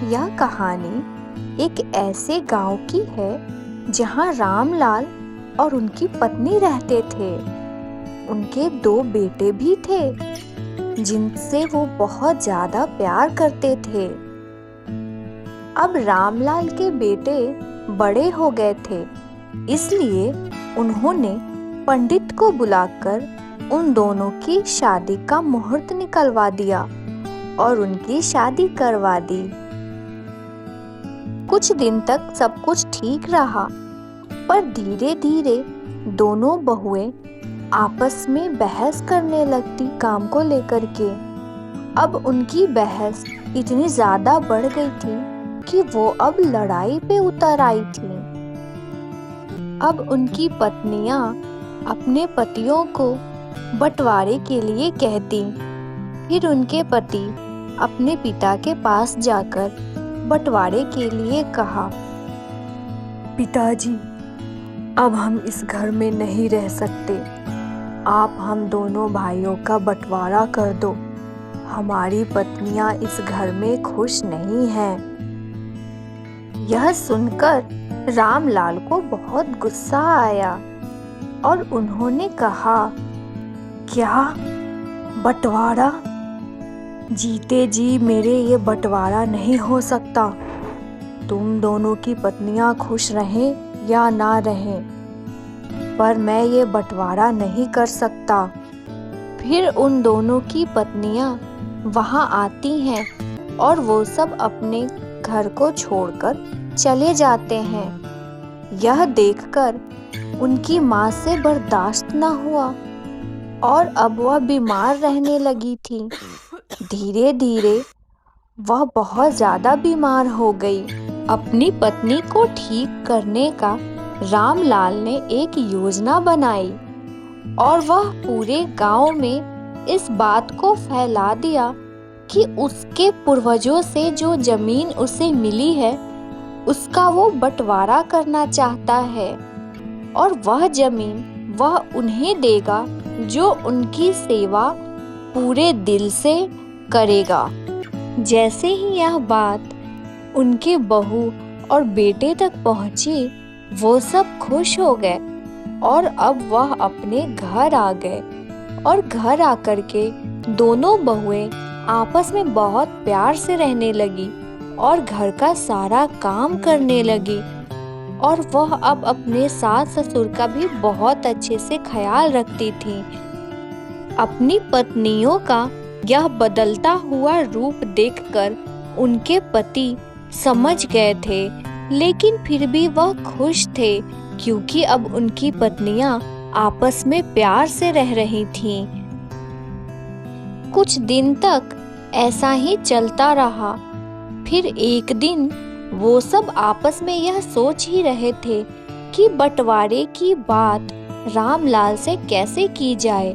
यह कहानी एक ऐसे गांव की है जहां रामलाल और उनकी पत्नी रहते थे। उनके 2 बेटे भी थे जिनसे वो बहुत ज्यादा प्यार करते थे। अब रामलाल के बेटे बड़े हो गए थे, इसलिए उन्होंने पंडित को बुलाकर उन दोनों की शादी का मुहूर्त निकलवा दिया और उनकी शादी करवा दी। कुछ दिन तक सब कुछ ठीक रहा, पर धीरे धीरे दोनों बहुएं आपस में बहस करने लगती काम को लेकर के। अब उनकी बहस इतनी ज्यादा बढ़ गई थी कि वो अब लड़ाई पे उतर आई थी। अब उनकी पत्नियां अपने पतियों को बंटवारे के लिए कहती, फिर उनके पति अपने पिता के पास जाकर बंटवारे के लिए कहा, पिताजी, अब हम इस घर में नहीं रह सकते। आप हम दोनों भाइयों का बंटवारा कर दो। हमारी पत्नियां इस घर में खुश नहीं हैं। यह सुनकर रामलाल को बहुत गुस्सा आया और उन्होंने कहा, क्या बंटवारा? जीते जी मेरे ये बंटवारा नहीं हो सकता। तुम दोनों की पत्नियां खुश रहें या ना रहें, पर मैं ये बंटवारा नहीं कर सकता। फिर उन दोनों की पत्नियां वहां आती हैं और वो सब अपने घर को छोड़कर चले जाते हैं। यह देखकर उनकी माँ से बर्दाश्त न हुआ और अब वह बीमार रहने लगी थी। धीरे धीरे वह बहुत ज्यादा बीमार हो गई। अपनी पत्नी को ठीक करने का रामलाल ने एक योजना बनाई और वह पूरे गांव में इस बात को फैला दिया कि उसके पूर्वजों से जो जमीन उसे मिली है उसका वो बंटवारा करना चाहता है और वह जमीन वह उन्हें देगा जो उनकी सेवा पूरे दिल से करेगा। जैसे ही यह बात उनके बहू और बेटे तक पहुंची, वो सब खुश हो गए और अब वह अपने घर आ गए और घर आकर के दोनों बहुएं आपस में बहुत प्यार से रहने लगी और घर का सारा काम करने लगी। और वह अब अपने सास ससुर का भी बहुत अच्छे से ख्याल रखती थी। अपनी पत्नियों का यह बदलता हुआ रूप देखकर उनके पति समझ गए थे, लेकिन फिर भी वह खुश थे क्योंकि अब उनकी पत्नियां आपस में प्यार से रह रही थीं। कुछ दिन तक ऐसा ही चलता रहा। फिर एक दिन वो सब आपस में यह सोच ही रहे थे कि बंटवारे की बात रामलाल से कैसे की जाए।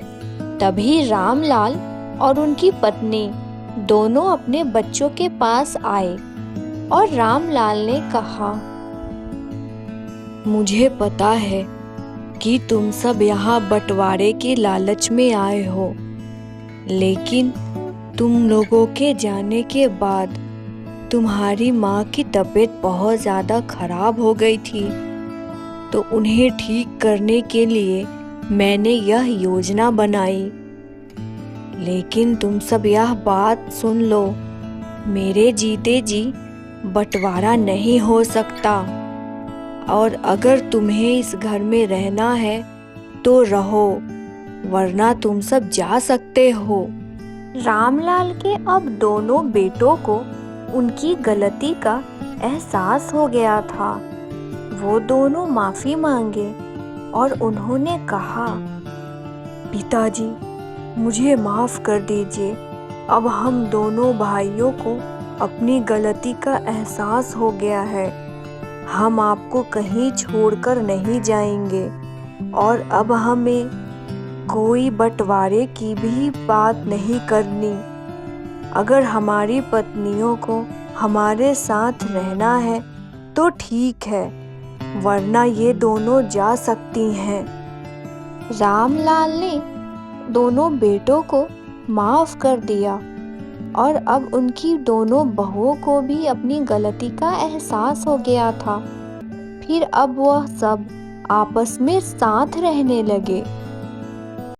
तभी रामलाल और उनकी पत्नी दोनों अपने बच्चों के पास आए और रामलाल ने कहा, मुझे पता है कि तुम सब यहाँ बंटवारे के लालच में आए हो, लेकिन तुम लोगों के जाने के बाद तुम्हारी माँ की तबीयत बहुत ज़्यादा खराब हो गई थी, तो उन्हें ठीक करने के लिए मैंने यह योजना बनाई। लेकिन तुम सब यह बात सुन लो, मेरे जीते जी बंटवारा नहीं हो सकता और अगर तुम्हें इस घर में रहना है तो रहो, वरना तुम सब जा सकते हो। रामलाल के अब दोनों बेटों को उनकी गलती का एहसास हो गया था। वो दोनों माफी मांगे और उन्होंने कहा, पिताजी, मुझे माफ कर दीजिए। अब हम दोनों भाइयों को अपनी गलती का एहसास हो गया है। हम आपको कहीं छोड़कर नहीं जाएंगे और अब हमें कोई बंटवारे की भी बात नहीं करनी। अगर हमारी पत्नियों को हमारे साथ रहना है तो ठीक है, वरना ये दोनों जा सकती हैं। रामलाल ने दोनों बेटों को माफ कर दिया और अब उनकी दोनों बहुओं को भी अपनी गलती का एहसास हो गया था। फिर अब वह सब आपस में साथ रहने लगे।